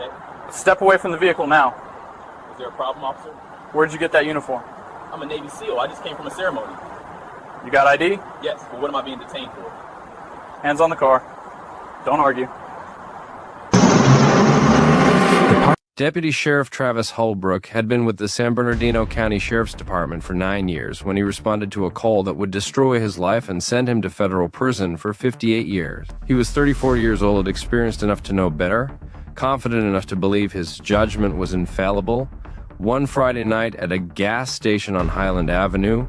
say? Step away from the vehicle now. Is there a problem, officer? Where'd you get that uniform? I'm a Navy SEAL. I just came from a ceremony. You got ID? Yes, but what am I being detained for? Hands on the car. Don't argue. Deputy Sheriff Travis Holbrook had been with the San Bernardino County Sheriff's Department for 9 years when he responded to a call that would destroy his life and send him to federal prison for 58 years. He was 34 years old, experienced enough to know better, confident enough to believe his judgment was infallible. One Friday night at a gas station on Highland Avenue,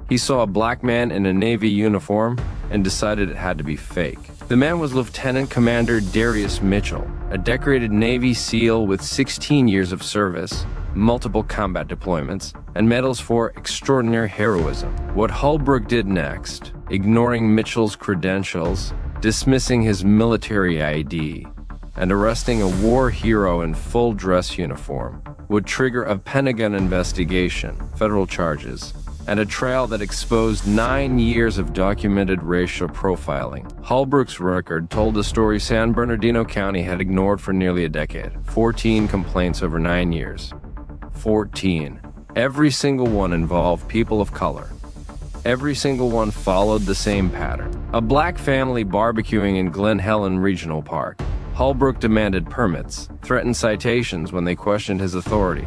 he saw a black man in a Navy uniform and decided it had to be fake. The man was Lieutenant Commander Darius Mitchell, a decorated Navy SEAL with 16 years of service, multiple combat deployments, and medals for extraordinary heroism. What Holbrook did next, ignoring Mitchell's credentials, dismissing his military ID, and arresting a war hero in full dress uniform, would trigger a Pentagon investigation, federal charges, and a trail that exposed 9 years of documented racial profiling. Holbrook's record told a story San Bernardino County had ignored for nearly a decade. 14 complaints over 9 years. 14. Every single one involved people of color. Every single one followed the same pattern. A black family barbecuing in Glen Helen Regional Park. Holbrook demanded permits, threatened citations when they questioned his authority.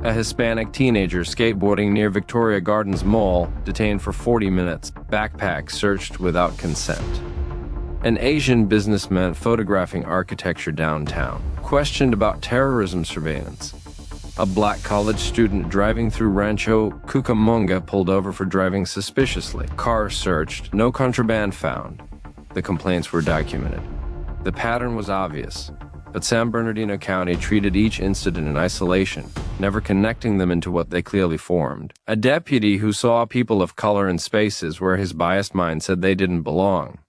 A Hispanic teenager skateboarding near Victoria Gardens Mall, detained for 40 minutes, backpack searched without consent. An Asian businessman photographing architecture downtown, questioned about terrorism surveillance. A black college student driving through Rancho Cucamonga pulled over for driving suspiciously. Car searched, no contraband found. The complaints were documented. The pattern was obvious. But San Bernardino County treated each incident in isolation, never connecting them into what they clearly formed. A deputy who saw people of color in spaces where his biased mind said they didn't belong.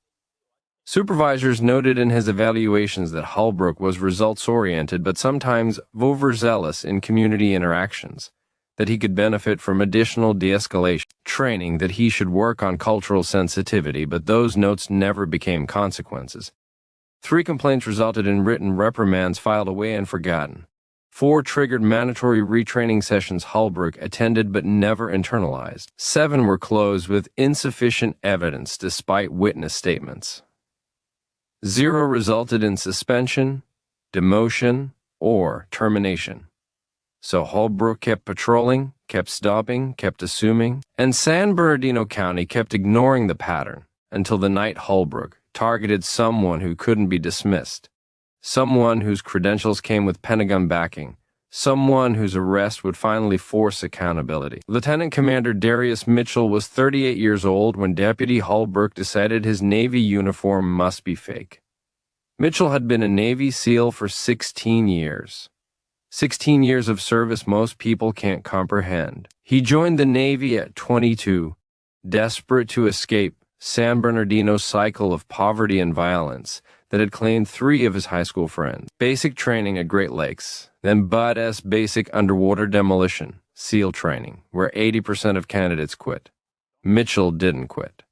Supervisors noted in his evaluations that Holbrook was results-oriented but sometimes overzealous in community interactions, that he could benefit from additional de-escalation training, that he should work on cultural sensitivity, but those notes never became consequences. 3 complaints resulted in written reprimands filed away and forgotten. 4 triggered mandatory retraining sessions Holbrook attended but never internalized. 7 were closed with insufficient evidence despite witness statements. 0 resulted in suspension, demotion, or termination. So Holbrook kept patrolling, kept stopping, kept assuming, and San Bernardino County kept ignoring the pattern until the night Holbrook targeted someone who couldn't be dismissed, someone whose credentials came with Pentagon backing, someone whose arrest would finally force accountability. Lieutenant Commander Darius Mitchell was 38 years old when Deputy Holbrook decided his Navy uniform must be fake. Mitchell had been a Navy SEAL for 16 years. 16 years of service most people can't comprehend. He joined the Navy at 22, desperate to escape San Bernardino's cycle of poverty and violence that had claimed 3 of his high school friends. Basic training at Great Lakes, then BUD/S basic underwater demolition, SEAL training, where 80% of candidates quit. Mitchell didn't quit.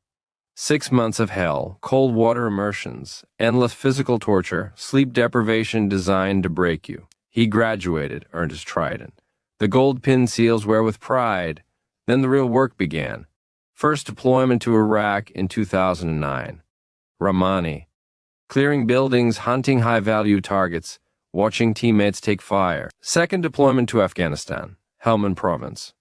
6 months of hell, cold water immersions, endless physical torture, sleep deprivation designed to break you. He graduated, earned his trident. The gold pin SEALs wear with pride. Then the real work began. First deployment to Iraq in 2009. Ramani. Clearing buildings, hunting high-value targets, watching teammates take fire. Second deployment to Afghanistan. Helmand Province.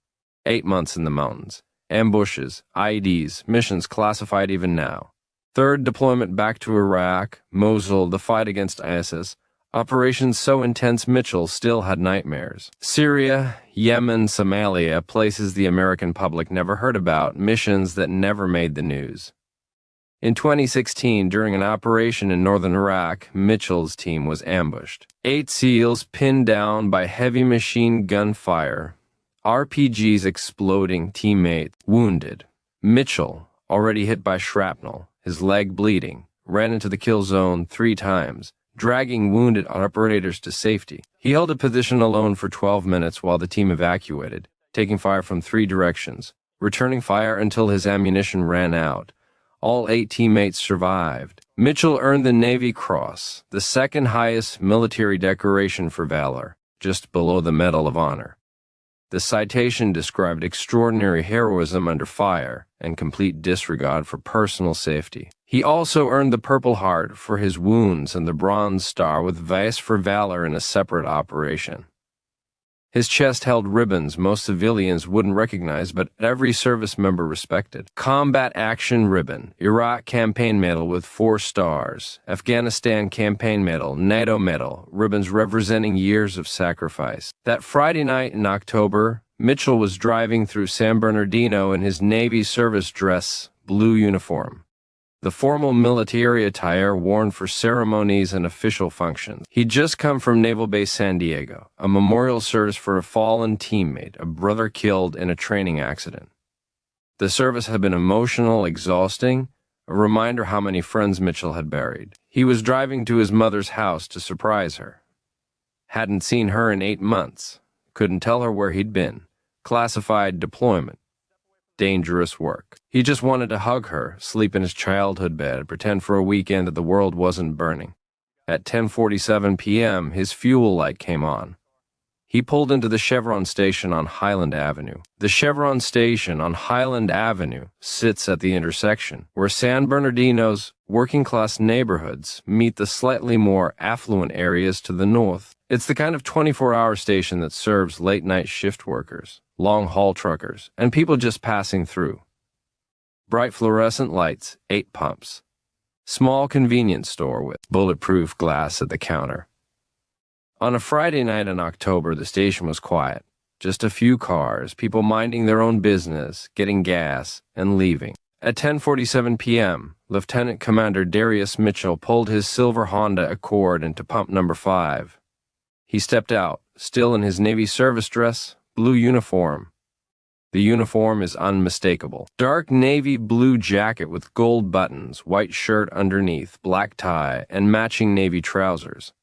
8 months in the mountains. Ambushes, IEDs, missions classified even now. Third deployment back to Iraq, Mosul, the fight against ISIS. Operations so intense Mitchell still had nightmares. Syria, Yemen, Somalia, places the American public never heard about, missions that never made the news. In 2016, during an operation in northern Iraq, Mitchell's team was ambushed. 8 SEALs pinned down by heavy machine gun fire, RPGs exploding, teammates wounded. Mitchell, already hit by shrapnel, his leg bleeding, ran into the kill zone 3 times, dragging wounded operators to safety. He held a position alone for 12 minutes while the team evacuated, taking fire from 3 directions, returning fire until his ammunition ran out. All 8 teammates survived. Mitchell earned the Navy Cross, the second highest military decoration for valor, just below the Medal of Honor. The citation described extraordinary heroism under fire and complete disregard for personal safety. He also earned the Purple Heart for his wounds and the Bronze Star with Vice for valor in a separate operation. His chest held ribbons most civilians wouldn't recognize, but every service member respected. Combat Action Ribbon, Iraq Campaign Medal with 4 stars, Afghanistan Campaign Medal, NATO Medal, ribbons representing years of sacrifice. That Friday night in October, Mitchell was driving through San Bernardino in his Navy service dress, blue uniform, the formal military attire worn for ceremonies and official functions. He'd just come from Naval Base San Diego, a memorial service for a fallen teammate, a brother killed in a training accident. The service had been emotional, exhausting, a reminder how many friends Mitchell had buried. He was driving to his mother's house to surprise her. Hadn't seen her in 8 months. Couldn't tell her where he'd been. Classified deployment. Dangerous work. He just wanted to hug her, sleep in his childhood bed, pretend for a weekend that the world wasn't burning. At 10:47 p.m., his fuel light came on. He pulled into the Chevron station on Highland Avenue. The Chevron station on Highland Avenue sits at the intersection where San Bernardino's working-class neighborhoods meet the slightly more affluent areas to the north. It's the kind of 24-hour station that serves late-night shift workers, long-haul truckers, and people just passing through. Bright fluorescent lights, 8 pumps. Small convenience store with bulletproof glass at the counter. On a Friday night in October, the station was quiet. Just a few cars, people minding their own business, getting gas, and leaving. At 10:47 p.m., Lieutenant Commander Darius Mitchell pulled his silver Honda Accord into pump number 5. He stepped out, still in his Navy service dress, blue uniform. The uniform is unmistakable. Dark navy blue jacket with gold buttons, white shirt underneath, black tie, and matching navy trousers.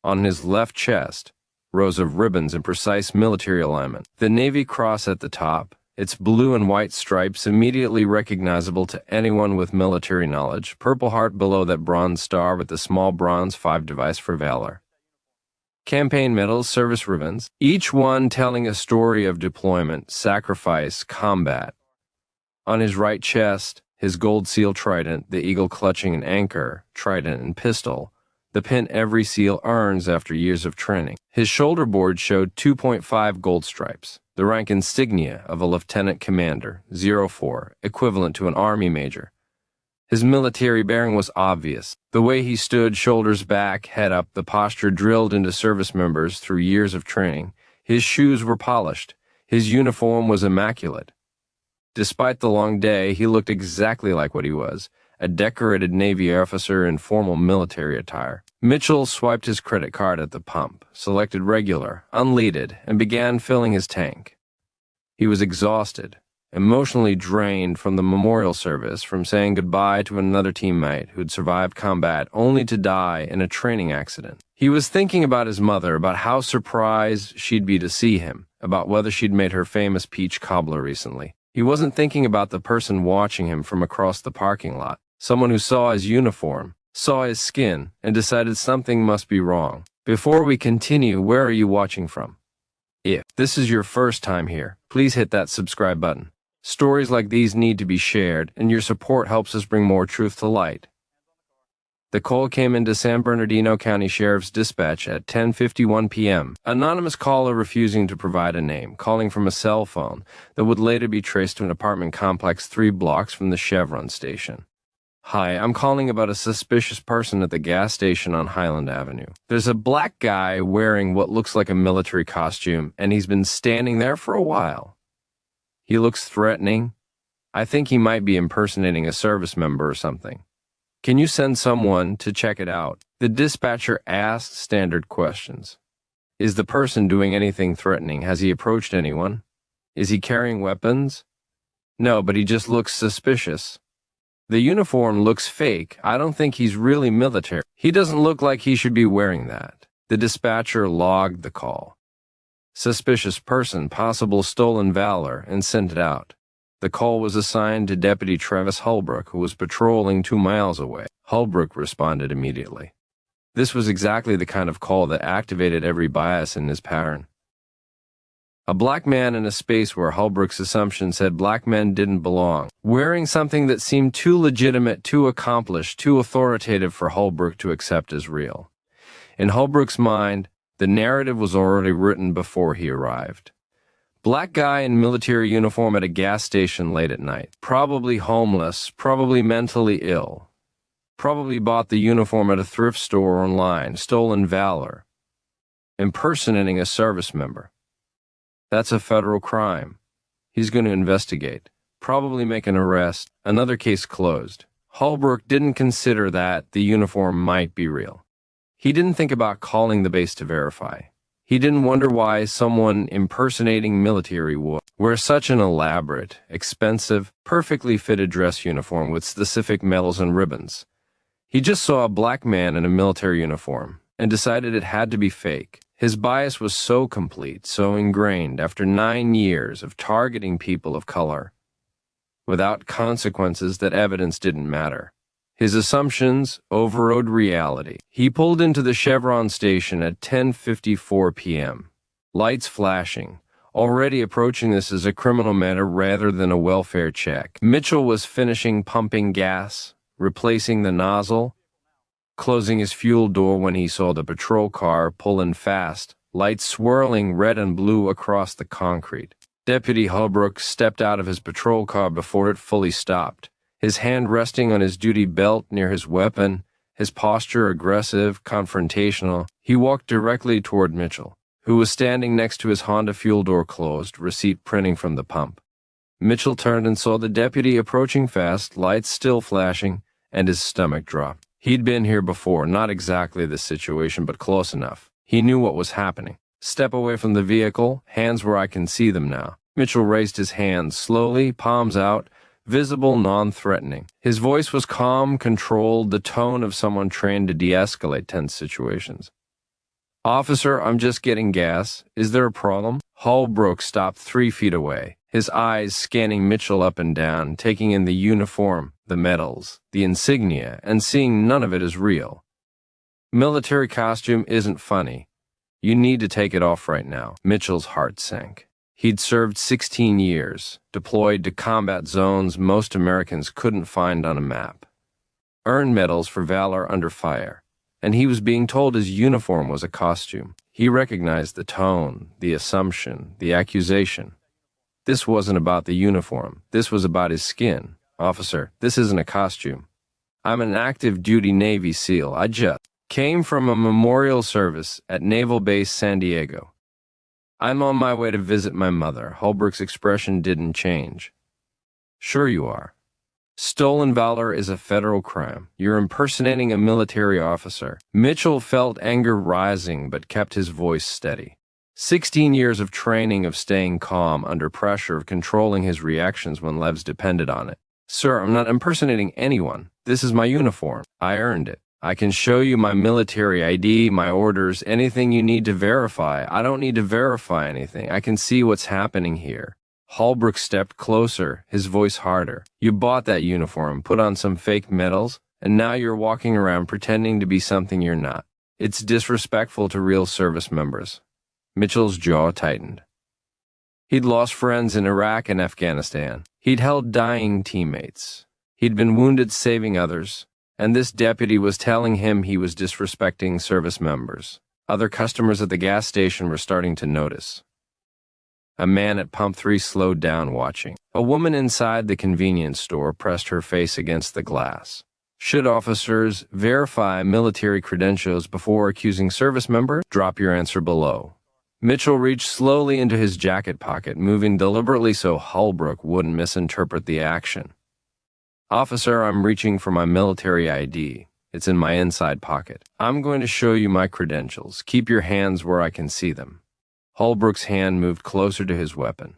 On his left chest, rows of ribbons in precise military alignment. The Navy Cross at the top, its blue and white stripes immediately recognizable to anyone with military knowledge. Purple Heart below that Bronze Star with the small bronze 5 device for valor. Campaign medals, service ribbons, each one telling a story of deployment, sacrifice, combat. On his right chest, his gold seal trident, the eagle clutching an anchor, trident and pistol, the pin every SEAL earns after years of training. His shoulder board showed 2.5 gold stripes, the rank insignia of a lieutenant commander, 04, equivalent to an Army major. His military bearing was obvious. The way he stood, shoulders back, head up, the posture drilled into service members through years of training. His shoes were polished. His uniform was immaculate. Despite the long day, he looked exactly like what he was, a decorated Navy officer in formal military attire. Mitchell swiped his credit card at the pump, selected regular, unleaded, and began filling his tank. He was exhausted, emotionally drained from the memorial service, from saying goodbye to another teammate who'd survived combat only to die in a training accident. He was thinking about his mother, about how surprised she'd be to see him, about whether she'd made her famous peach cobbler recently. He wasn't thinking about the person watching him from across the parking lot, someone who saw his uniform, saw his skin, and decided something must be wrong. Before we continue, where are you watching from? If this is your first time here, please hit that subscribe button. Stories like these need to be shared, and your support helps us bring more truth to light. The call came into San Bernardino County Sheriff's Dispatch at 10:51 p.m. Anonymous caller refusing to provide a name, calling from a cell phone that would later be traced to an apartment complex 3 blocks from the Chevron station. Hi, I'm calling about a suspicious person at the gas station on Highland Avenue. There's a black guy wearing what looks like a military costume, and he's been standing there for a while. He looks threatening. I think he might be impersonating a service member or something. Can you send someone to check it out? The dispatcher asked standard questions. Is the person doing anything threatening? Has he approached anyone? Is he carrying weapons? No, but he just looks suspicious. The uniform looks fake. I don't think he's really military. He doesn't look like he should be wearing that. The dispatcher logged the call. Suspicious person, possible stolen valor, and sent it out. The call was assigned to Deputy Travis Holbrook, who was patrolling 2 miles away. Holbrook responded immediately. This was exactly the kind of call that activated every bias in his pattern. A black man in a space where Holbrook's assumption said black men didn't belong, wearing something that seemed too legitimate, too accomplished, too authoritative for Holbrook to accept as real. In Holbrook's mind, the narrative was already written before he arrived. Black guy in military uniform at a gas station late at night, probably homeless, probably mentally ill, probably bought the uniform at a thrift store or online, stolen valor, impersonating a service member. That's a federal crime. He's going to investigate, probably make an arrest, another case closed. Holbrook didn't consider that the uniform might be real. He didn't think about calling the base to verify. He didn't wonder why someone impersonating military would wear such an elaborate, expensive, perfectly fitted dress uniform with specific medals and ribbons. He just saw a black man in a military uniform and decided it had to be fake. His bias was so complete, so ingrained after 9 years of targeting people of color without consequences that evidence didn't matter. His assumptions overrode reality. He pulled into the Chevron station at 10:54 p.m. Lights flashing, already approaching this as a criminal matter rather than a welfare check. Mitchell was finishing pumping gas, replacing the nozzle, closing his fuel door when he saw the patrol car pull in fast, lights swirling red and blue across the concrete. Deputy Holbrook stepped out of his patrol car before it fully stopped, his hand resting on his duty belt near his weapon, his posture aggressive, confrontational. He walked directly toward Mitchell, who was standing next to his Honda fuel door closed, receipt printing from the pump. Mitchell turned and saw the deputy approaching fast, lights still flashing, and his stomach dropped. He'd been here before, not exactly this situation, but close enough. He knew what was happening. Step away from the vehicle, hands where I can see them now. Mitchell raised his hands slowly, palms out, visible, non-threatening. His voice was calm, controlled, the tone of someone trained to de-escalate tense situations. Officer, I'm just getting gas. Is there a problem? Holbrook stopped 3 feet away, his eyes scanning Mitchell up and down, taking in the uniform, the medals, the insignia, and seeing none of it as real. Military costume isn't funny. You need to take it off right now. Mitchell's heart sank. He'd served 16 years, deployed to combat zones most Americans couldn't find on a map, earned medals for valor under fire, and he was being told his uniform was a costume. He recognized the tone, the assumption, the accusation. This wasn't about the uniform. This was about his skin. Officer, this isn't a costume. I'm an active duty Navy SEAL. I just came from a memorial service at Naval Base San Diego. I'm on my way to visit my mother. Holbrook's expression didn't change. Sure you are. Stolen valor is a federal crime. You're impersonating a military officer. Mitchell felt anger rising but kept his voice steady. 16 years of training, of staying calm under pressure, of controlling his reactions when lives depended on it. Sir, I'm not impersonating anyone. This is my uniform. I earned it. I can show you my military ID, my orders, anything you need to verify. I don't need to verify anything. I can see what's happening here. Holbrook stepped closer, his voice harder. You bought that uniform, put on some fake medals, and now you're walking around pretending to be something you're not. It's disrespectful to real service members. Mitchell's jaw tightened. He'd lost friends in Iraq and Afghanistan. He'd held dying teammates. He'd been wounded saving others. And this deputy was telling him he was disrespecting service members. Other customers at the gas station were starting to notice. A man at Pump 3 slowed down, watching. A woman inside the convenience store pressed her face against the glass. Should officers verify military credentials before accusing service members? Drop your answer below. Mitchell reached slowly into his jacket pocket, moving deliberately so Holbrook wouldn't misinterpret the action. Officer, I'm reaching for my military ID. It's in my inside pocket. I'm going to show you my credentials. Keep your hands where I can see them. Holbrook's hand moved closer to his weapon.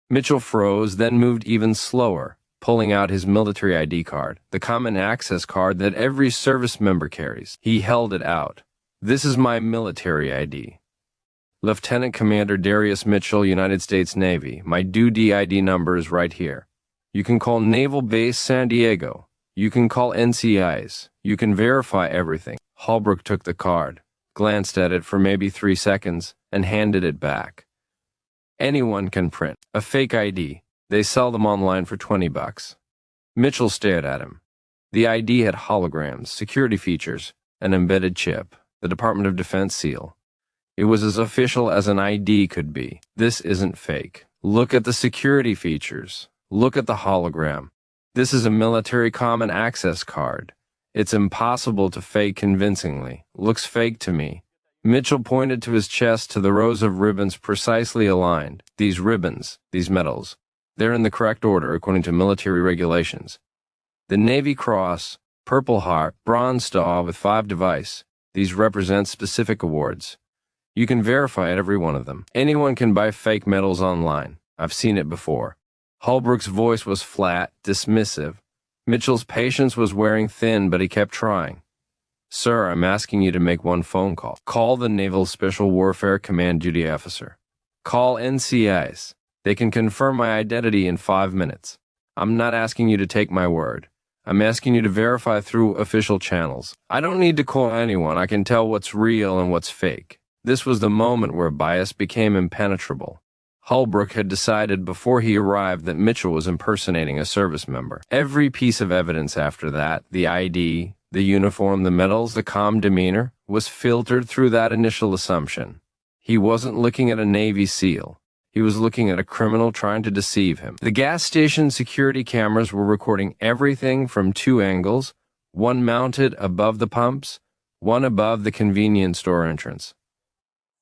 Mitchell froze, then moved even slower, pulling out his military ID card, the common access card that every service member carries. He held it out. This is my military ID. Lieutenant Commander Darius Mitchell, United States Navy. My duty ID number is right here. You can call Naval Base San Diego. You can call NCIs. You can verify everything. Holbrook took the card, glanced at it for maybe 3 seconds, and handed it back. Anyone can print a fake ID. They sell them online for $20. Mitchell stared at him. The ID had holograms, security features, an embedded chip, the Department of Defense seal. It was as official as an ID could be. This isn't fake. Look at the security features. Look at the hologram. This is a military common access card. It's impossible to fake convincingly. Looks fake to me. Mitchell pointed to his chest to the rows of ribbons precisely aligned. These ribbons, these medals, they're in the correct order according to military regulations. The Navy Cross, Purple Heart, Bronze Star with 5 device. These represent specific awards. You can verify at every one of them. Anyone can buy fake medals online. I've seen it before. Holbrook's voice was flat, dismissive. Mitchell's patience was wearing thin, but he kept trying. Sir, I'm asking you to make one phone call. Call the Naval Special Warfare Command Duty Officer. Call NCIs. They can confirm my identity in 5 minutes. I'm not asking you to take my word. I'm asking you to verify through official channels. I don't need to call anyone. I can tell what's real and what's fake. This was the moment where bias became impenetrable. Holbrook had decided before he arrived that Mitchell was impersonating a service member. Every piece of evidence after that, the ID, the uniform, the medals, the calm demeanor, was filtered through that initial assumption. He wasn't looking at a Navy SEAL. He was looking at a criminal trying to deceive him. The gas station security cameras were recording everything from 2 angles, one mounted above the pumps, one above the convenience store entrance.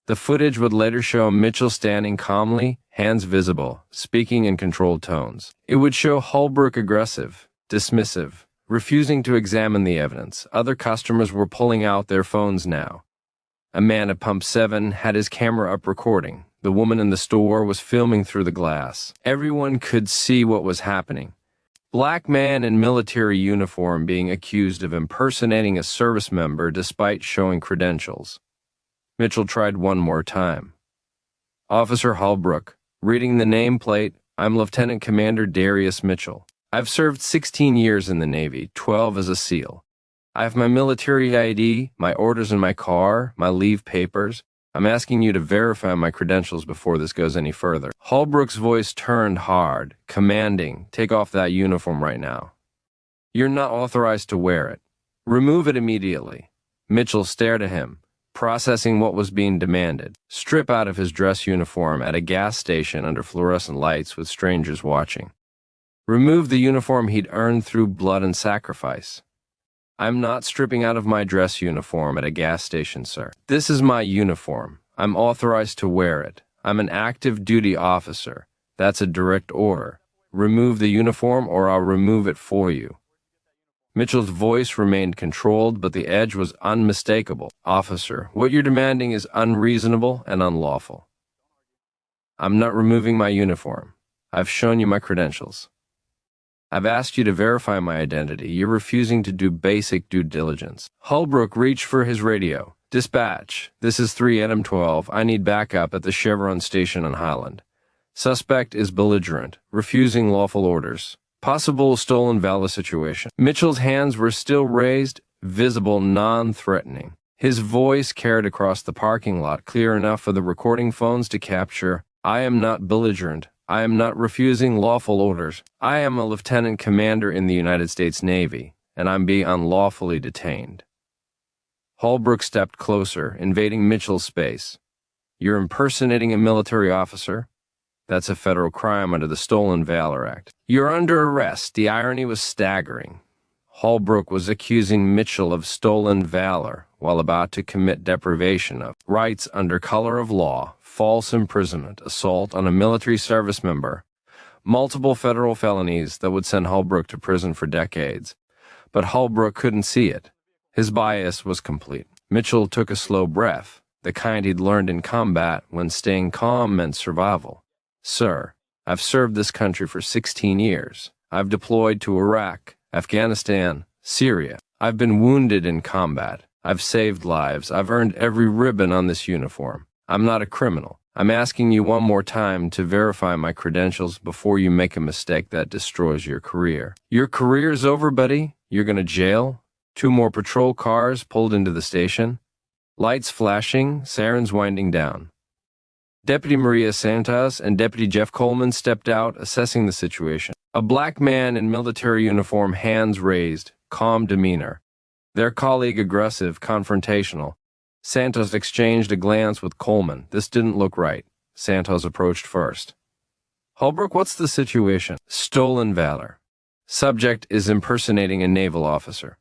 The footage would later show Mitchell standing calmly, hands visible, speaking in controlled tones. It would show Holbrook aggressive, dismissive, refusing to examine the evidence. Other customers were pulling out their phones now. A man at Pump 7 had his camera up recording. The woman in the store was filming through the glass. Everyone could see what was happening. Black man in military uniform being accused of impersonating a service member despite showing credentials. Mitchell tried one more time. Officer Holbrook, reading the nameplate, I'm Lieutenant Commander Darius Mitchell. I've served 16 years in the Navy, 12 as a SEAL. I have my military ID, my orders in my car, my leave papers. I'm asking you to verify my credentials before this goes any further. Holbrook's voice turned hard, commanding, take off that uniform right now. You're not authorized to wear it. Remove it immediately. Mitchell stared at him, processing what was being demanded. Strip out of his dress uniform at a gas station under fluorescent lights with strangers watching. Remove the uniform he'd earned through blood and sacrifice. I'm not stripping out of my dress uniform at a gas station, sir. This is my uniform. I'm authorized to wear it. I'm an active duty officer. That's a direct order. Remove the uniform or I'll remove it for you. Mitchell's voice remained controlled, but the edge was unmistakable. Officer, what you're demanding is unreasonable and unlawful. I'm not removing my uniform. I've shown you my credentials. I've asked you to verify my identity. You're refusing to do basic due diligence. Holbrook reached for his radio. Dispatch, this is 3 Adam 12. I need backup at the Chevron station on Highland. Suspect is belligerent, refusing lawful orders. Possible stolen valor situation. Mitchell's hands were still raised, visible, non-threatening. His voice carried across the parking lot, clear enough for the recording phones to capture, I am not belligerent. I am not refusing lawful orders. I am a lieutenant commander in the United States Navy, and I'm being unlawfully detained. Holbrook stepped closer, invading Mitchell's space. You're impersonating a military officer? That's a federal crime under the Stolen Valor Act. You're under arrest. The irony was staggering. Holbrook was accusing Mitchell of stolen valor while about to commit deprivation of rights under color of law, false imprisonment, assault on a military service member, multiple federal felonies that would send Holbrook to prison for decades. But Holbrook couldn't see it. His bias was complete. Mitchell took a slow breath, the kind he'd learned in combat when staying calm meant survival. Sir, I've served this country for 16 years. I've deployed to Iraq, Afghanistan, Syria. I've been wounded in combat. I've saved lives. I've earned every ribbon on this uniform. I'm not a criminal. I'm asking you one more time to verify my credentials before you make a mistake that destroys your career. Your career's over, buddy. You're going to jail. Two more patrol cars pulled into the station. Lights flashing, sirens winding down. Deputy Maria Santos and Deputy Jeff Coleman stepped out, assessing the situation. A black man in military uniform, hands raised, calm demeanor. Their colleague aggressive, confrontational. Santos exchanged a glance with Coleman. This didn't look right. Santos approached first. Holbrook, what's the situation? Stolen valor. Subject is impersonating a naval officer.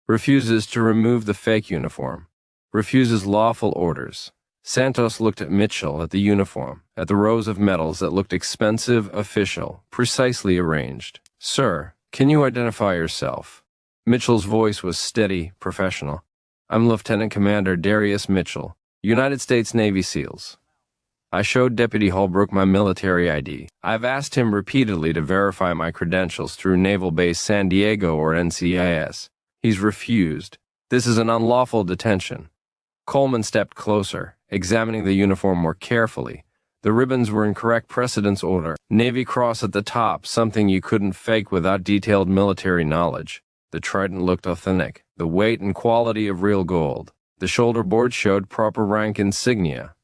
Refuses to remove the fake uniform. Refuses lawful orders. Santos looked at Mitchell, at the uniform, at the rows of medals that looked expensive, official, precisely arranged. Sir, can you identify yourself? Mitchell's voice was steady, professional. I'm Lieutenant Commander Darius Mitchell, United States Navy SEALs. I showed Deputy Holbrook my military ID. I've asked him repeatedly to verify my credentials through Naval Base San Diego or NCIS. He's refused. This is an unlawful detention. Coleman stepped closer, examining the uniform more carefully. The ribbons were in correct precedence order. Navy Cross at the top, something you couldn't fake without detailed military knowledge. The trident looked authentic, the weight and quality of real gold. The shoulder board showed proper rank insignia.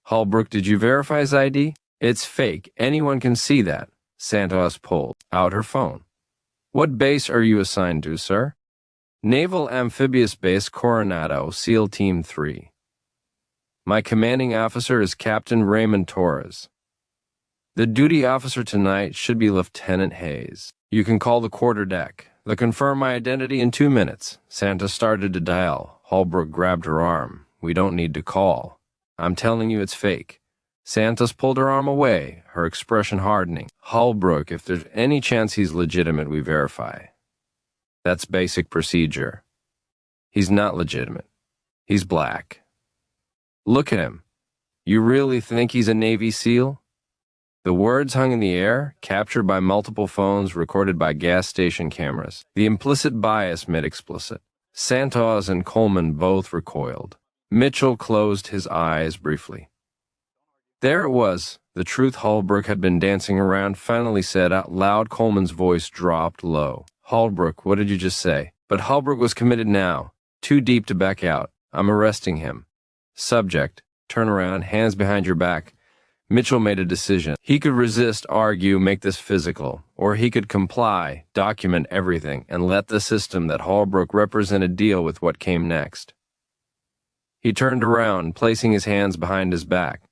Holbrook, did you verify his ID? It's fake. Anyone can see that. Santos pulled out her phone. What base are you assigned to, sir? Naval Amphibious Base Coronado, SEAL Team 3. My commanding officer is Captain Raymond Torres. The duty officer tonight should be Lieutenant Hayes. You can call the quarterdeck. They'll confirm my identity in 2 minutes. Santos started to dial. Holbrook grabbed her arm. We don't need to call. I'm telling you it's fake. Santos pulled her arm away, her expression hardening. Holbrook, if there's any chance he's legitimate, we verify. That's basic procedure. He's not legitimate. He's black. Look at him. You really think he's a Navy SEAL? The words hung in the air, captured by multiple phones, recorded by gas station cameras. The implicit bias made explicit. Santos and Coleman both recoiled. Mitchell closed his eyes briefly. There it was. The truth Holbrook had been dancing around finally said out loud. Coleman's voice dropped low. Holbrook, what did you just say? But Holbrook was committed now. Too deep to back out. I'm arresting him. Subject, turn around, hands behind your back. Mitchell made a decision. He could resist, argue, make this physical, or he could comply, document everything, and let the system that Holbrook represented deal with what came next. He turned around, placing his hands behind his back.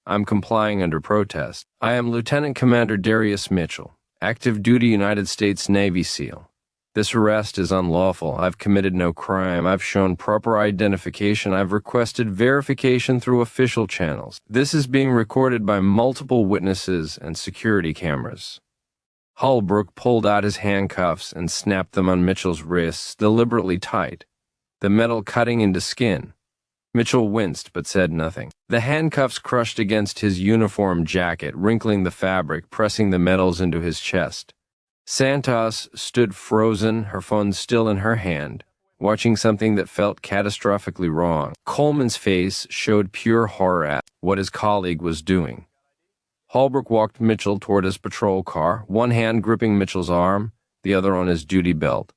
I'm complying under protest. I am Lieutenant Commander Darius Mitchell, active duty United States Navy SEAL. This arrest is unlawful. I've committed no crime. I've shown proper identification. I've requested verification through official channels. This is being recorded by multiple witnesses and security cameras. Holbrook pulled out his handcuffs and snapped them on Mitchell's wrists, deliberately tight, the metal cutting into skin. Mitchell winced but said nothing. The handcuffs crushed against his uniform jacket, wrinkling the fabric, pressing the metals into his chest. Santos stood frozen, her phone still in her hand, watching something that felt catastrophically wrong. Coleman's face showed pure horror at what his colleague was doing. Holbrook walked Mitchell toward his patrol car, one hand gripping Mitchell's arm, the other on his duty belt.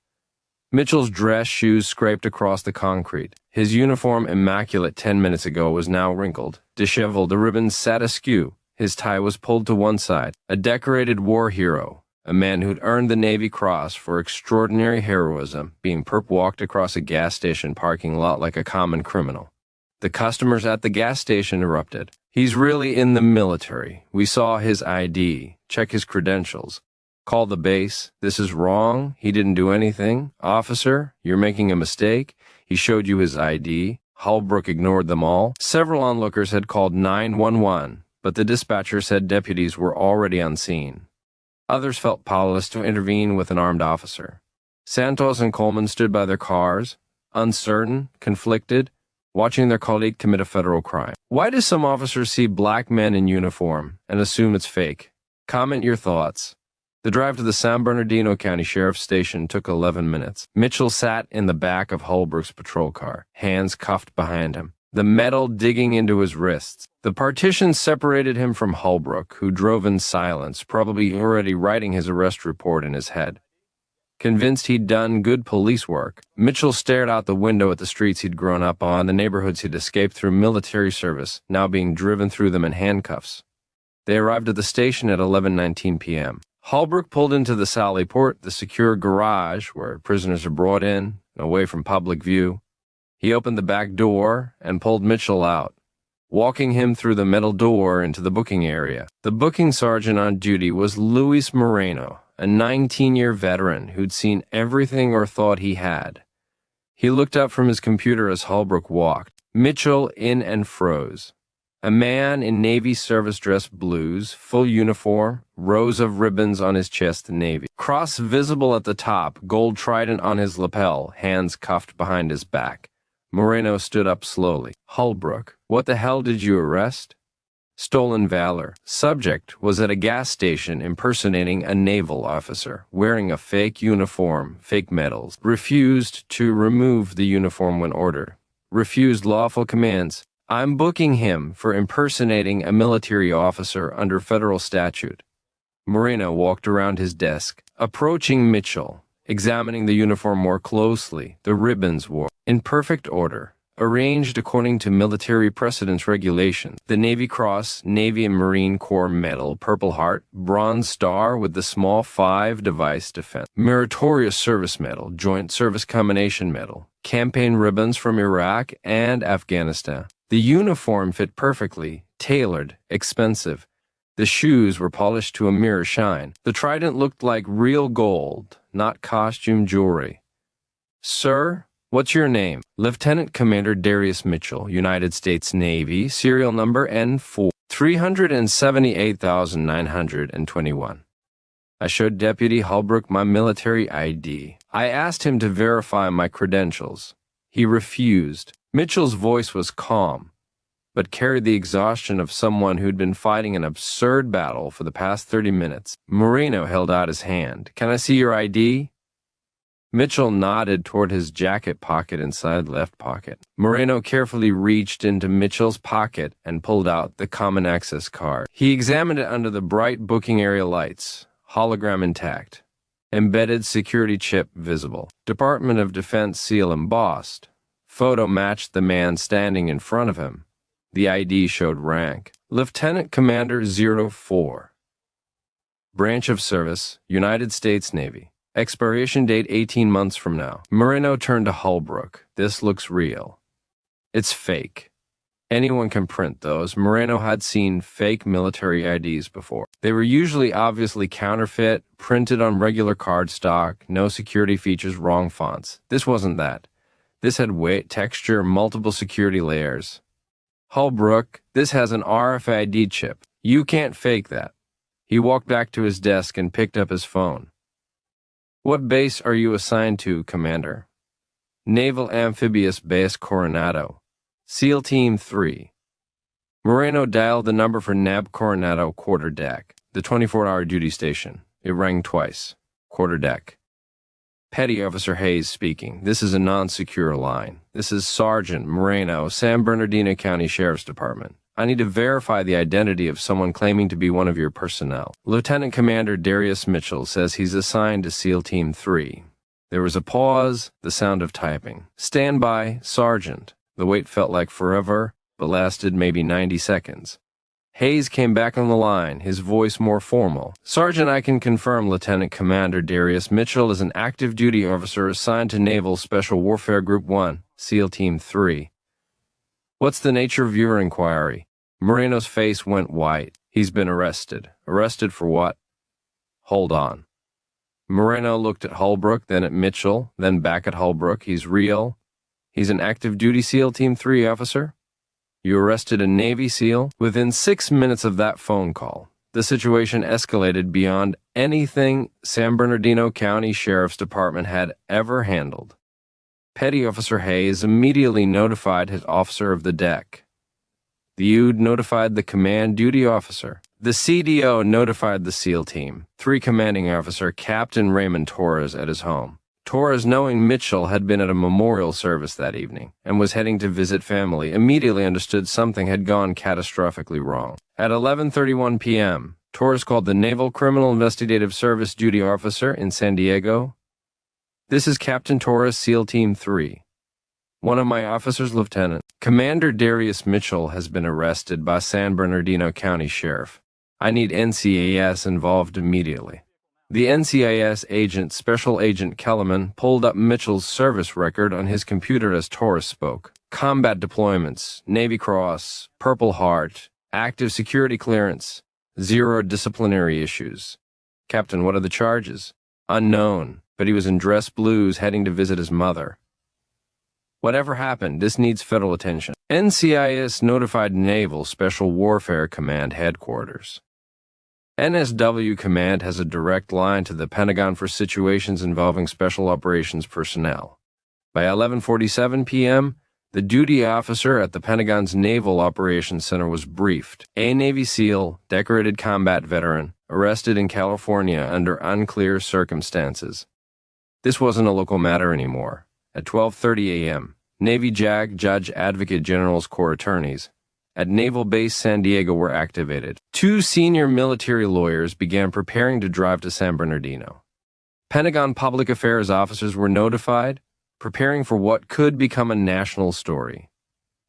Mitchell's dress shoes scraped across the concrete. His uniform, immaculate 10 minutes ago, was now wrinkled, disheveled. The ribbons sat askew. His tie was pulled to one side. A decorated war hero, a man who'd earned the Navy Cross for extraordinary heroism, being perp-walked across a gas station parking lot like a common criminal. The customers at the gas station erupted. He's really in the military. We saw his ID. Check his credentials. Call the base. This is wrong. He didn't do anything. Officer, you're making a mistake. He showed you his ID. Holbrook ignored them all. Several onlookers had called 911, but the dispatcher said deputies were already on scene. Others felt powerless to intervene with an armed officer. Santos and Coleman stood by their cars, uncertain, conflicted, watching their colleague commit a federal crime. Why do some officers see black men in uniform and assume it's fake? Comment your thoughts. The drive to the San Bernardino County Sheriff's Station took 11 minutes. Mitchell sat in the back of Holbrook's patrol car, hands cuffed behind him, the metal digging into his wrists. The partition separated him from Holbrook, who drove in silence, probably already writing his arrest report in his head. Convinced he'd done good police work, Mitchell stared out the window at the streets he'd grown up on, the neighborhoods he'd escaped through military service, now being driven through them in handcuffs. They arrived at the station at 11:19 p.m. Holbrook pulled into the Sallyport, the secure garage where prisoners are brought in, away from public view. He opened the back door and pulled Mitchell out, walking him through the metal door into the booking area. The booking sergeant on duty was Luis Moreno, a 19-year veteran who'd seen everything or thought he had. He looked up from his computer as Holbrook walked. Mitchell in and froze. A man in Navy service dress blues, full uniform, rows of ribbons on his chest navy. Cross visible at the top, gold trident on his lapel, hands cuffed behind his back. Moreno stood up slowly. Holbrook, what the hell did you arrest? Stolen valor. Subject was at a gas station impersonating a naval officer, wearing a fake uniform, fake medals. Refused to remove the uniform when ordered. Refused lawful commands. I'm booking him for impersonating a military officer under federal statute. Moreno walked around his desk, approaching Mitchell, examining the uniform more closely. The ribbons were in perfect order, arranged according to military precedence regulations. The Navy Cross, Navy and Marine Corps Medal, Purple Heart, Bronze Star with the small 5 device defense, Meritorious Service Medal, Joint Service Combination Medal, campaign ribbons from Iraq and Afghanistan. The uniform fit perfectly, tailored, expensive. The shoes were polished to a mirror shine. The trident looked like real gold, not costume jewelry. Sir, what's your name? Lieutenant Commander Darius Mitchell, United States Navy, serial number N4, 378,921. I showed Deputy Holbrook my military ID. I asked him to verify my credentials. He refused. Mitchell's voice was calm, but carried the exhaustion of someone who'd been fighting an absurd battle for the past 30 minutes. Moreno held out his hand. Can I see your ID? Mitchell nodded toward his jacket pocket inside left pocket. Moreno carefully reached into Mitchell's pocket and pulled out the common access card. He examined it under the bright booking area lights. Hologram intact. Embedded security chip visible. Department of Defense seal embossed. Photo matched the man standing in front of him. The ID showed rank. Lieutenant Commander 04. Branch of Service, United States Navy. Expiration date 18 months from now. Moreno turned to Holbrook. This looks real. It's fake. Anyone can print those. Moreno had seen fake military IDs before. They were usually obviously counterfeit, printed on regular cardstock, no security features, wrong fonts. This wasn't that. This had weight, texture, multiple security layers. Holbrook, this has an RFID chip. You can't fake that. He walked back to his desk and picked up his phone. What base are you assigned to, Commander? Naval Amphibious Base Coronado. SEAL Team 3. Moreno dialed the number for NAB Coronado Quarterdeck, the 24-hour duty station. It rang twice. Quarterdeck. Petty Officer Hayes speaking. This is a non-secure line. This is Sergeant Moreno, San Bernardino County Sheriff's Department. I need to verify the identity of someone claiming to be one of your personnel. Lieutenant Commander Darius Mitchell says he's assigned to SEAL Team 3. There was a pause, the sound of typing. Stand by, Sergeant. The wait felt like forever, but lasted maybe 90 seconds. Hayes came back on the line, his voice more formal. Sergeant, I can confirm Lieutenant Commander Darius Mitchell is an active duty officer assigned to Naval Special Warfare Group 1, SEAL Team 3. What's the nature of your inquiry? Moreno's face went white. He's been arrested. Arrested for what? Hold on. Moreno looked at Holbrook, then at Mitchell, then back at Holbrook. He's real. He's an active duty SEAL Team 3 officer? You arrested a Navy SEAL? Within 6 minutes of that phone call, the situation escalated beyond anything San Bernardino County Sheriff's Department had ever handled. Petty Officer Hayes immediately notified his officer of the deck. The UD notified the command duty officer. The CDO notified the SEAL team. 3 commanding officer Captain Raymond Torres at his home. Torres, knowing Mitchell had been at a memorial service that evening and was heading to visit family, immediately understood something had gone catastrophically wrong. At 11:31 p.m., Torres called the Naval Criminal Investigative Service duty officer in San Diego, This is Captain Torres, SEAL Team 3. One of my officers, Lieutenant Commander Darius Mitchell, has been arrested by San Bernardino County Sheriff. I need NCIS involved immediately. The NCIS agent, Special Agent Kellerman, pulled up Mitchell's service record on his computer as Torres spoke. Combat deployments, Navy Cross, Purple Heart, active security clearance, 0 disciplinary issues. Captain, what are the charges? Unknown, but he was in dress blues heading to visit his mother. Whatever happened, this needs federal attention. NCIS notified Naval Special Warfare Command headquarters. NSW Command has a direct line to the Pentagon for situations involving special operations personnel. By 11:47 p.m., the duty officer at the Pentagon's Naval Operations Center was briefed. A Navy SEAL, decorated combat veteran, arrested in California under unclear circumstances. This wasn't a local matter anymore. At 12:30 a.m., Navy JAG Judge Advocate General's Corps attorneys at Naval Base San Diego were activated. 2 senior military lawyers began preparing to drive to San Bernardino. Pentagon public affairs officers were notified, preparing for what could become a national story.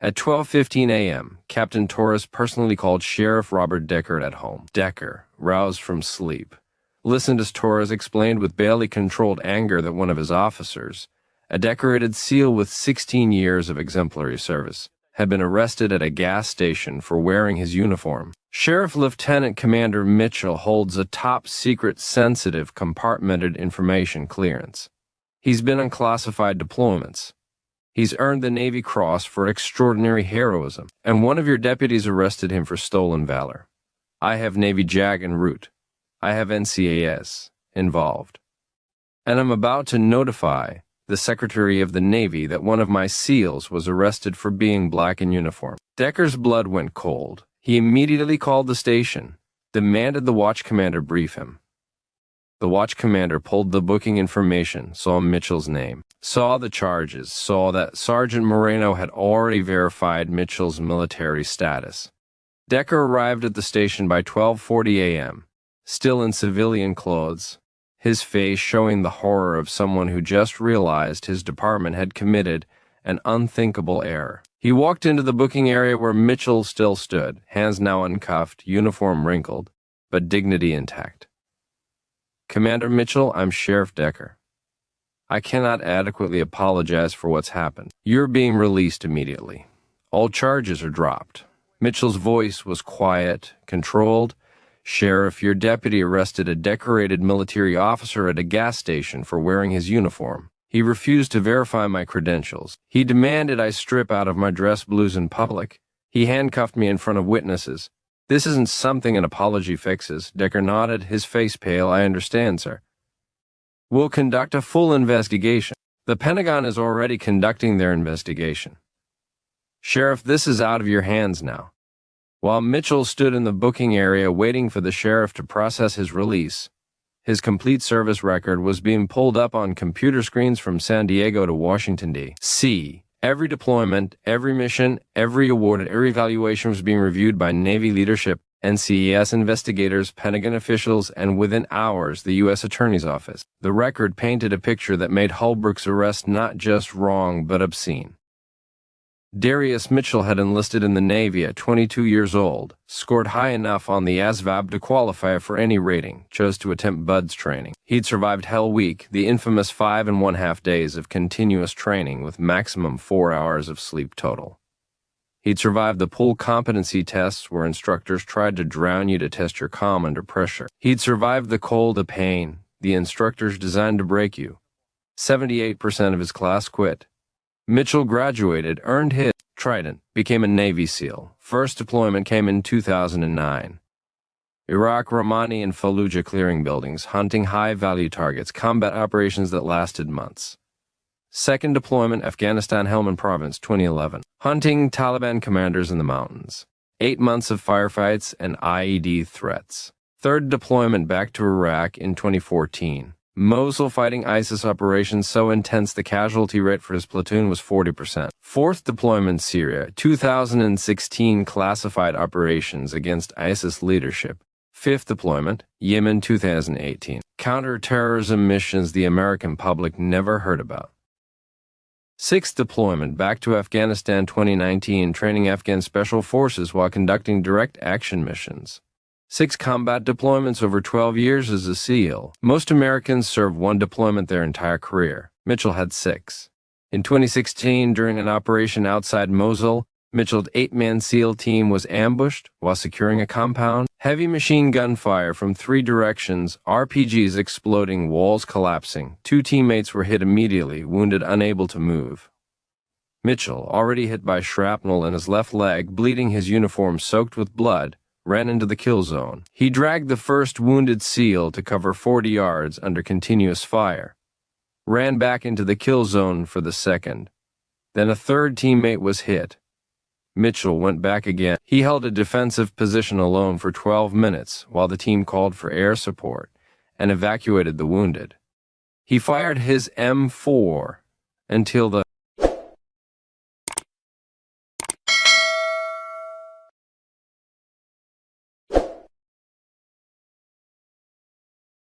At 12:15 a.m., Captain Torres personally called Sheriff Robert Deckard at home. Decker, roused from sleep, listened as Torres explained with barely controlled anger that one of his officers, a decorated SEAL with 16 years of exemplary service, had been arrested at a gas station for wearing his uniform. Sheriff Lieutenant Commander Mitchell holds a top-secret, sensitive, compartmented information clearance. He's been on classified deployments. He's earned the Navy Cross for extraordinary heroism, and one of your deputies arrested him for stolen valor. I have Navy JAG en route. I have NCIS involved. And I'm about to notify the Secretary of the Navy that one of my SEALs was arrested for being black in uniform. Decker's blood went cold. He immediately called the station, demanded the watch commander brief him. The watch commander pulled the booking information, saw Mitchell's name, saw the charges, saw that Sergeant Moreno had already verified Mitchell's military status. Decker arrived at the station by 12:40 a.m., still in civilian clothes, his face showing the horror of someone who just realized his department had committed an unthinkable error. He walked into the booking area where Mitchell still stood, hands now uncuffed, uniform wrinkled, but dignity intact. Commander Mitchell, I'm Sheriff Decker. I cannot adequately apologize for what's happened. You're being released immediately. All charges are dropped. Mitchell's voice was quiet, controlled. Sheriff, your deputy arrested a decorated military officer at a gas station for wearing his uniform. He refused to verify my credentials. He demanded I strip out of my dress blues in public. He handcuffed me in front of witnesses. This isn't something an apology fixes. Decker nodded, his face pale. I understand, sir. We'll conduct a full investigation. The Pentagon is already conducting their investigation. Sheriff, this is out of your hands now. While Mitchell stood in the booking area waiting for the sheriff to process his release, his complete service record was being pulled up on computer screens from San Diego to Washington, D.C. Every deployment, every mission, every award, and every evaluation was being reviewed by Navy leadership, NCIS investigators, Pentagon officials, and within hours, the U.S. Attorney's Office. The record painted a picture that made Holbrook's arrest not just wrong, but obscene. Darius Mitchell had enlisted in the Navy at 22 years old, scored high enough on the ASVAB to qualify for any rating, chose to attempt BUDS training. He'd survived Hell Week, the infamous 5.5 days of continuous training with maximum 4 hours of sleep total. He'd survived the pool competency tests where instructors tried to drown you to test your calm under pressure. He'd survived the cold, the pain, the instructors designed to break you. 78% of his class quit. Mitchell graduated, earned his Trident, became a Navy SEAL. First deployment came in 2009. Iraq, Romani, and Fallujah clearing buildings, hunting high-value targets, combat operations that lasted months. Second deployment, Afghanistan, Helmand Province, 2011. Hunting Taliban commanders in the mountains. 8 months of firefights and IED threats. Third deployment back to Iraq in 2014. Mosul fighting ISIS operations so intense the casualty rate for his platoon was 40%. Fourth deployment Syria, 2016 classified operations against ISIS leadership. Fifth deployment, Yemen 2018. counterterrorism missions the American public never heard about. 6th deployment back to Afghanistan 2019, training Afghan special forces while conducting direct action missions. 6 combat deployments over 12 years as a SEAL. Most Americans serve one deployment their entire career. Mitchell had 6. In 2016, during an operation outside Mosul, Mitchell's 8-man SEAL team was ambushed while securing a compound. Heavy machine gun fire from 3 directions, RPGs exploding, walls collapsing. 2 teammates were hit immediately, wounded, unable to move. Mitchell, already hit by shrapnel in his left leg, bleeding, his uniform soaked with blood, ran into the kill zone. He dragged the first wounded SEAL to cover 40 yards under continuous fire, ran back into the kill zone for the second. Then a third teammate was hit. Mitchell went back again. He held a defensive position alone for 12 minutes while the team called for air support and evacuated the wounded. He fired his M4 until the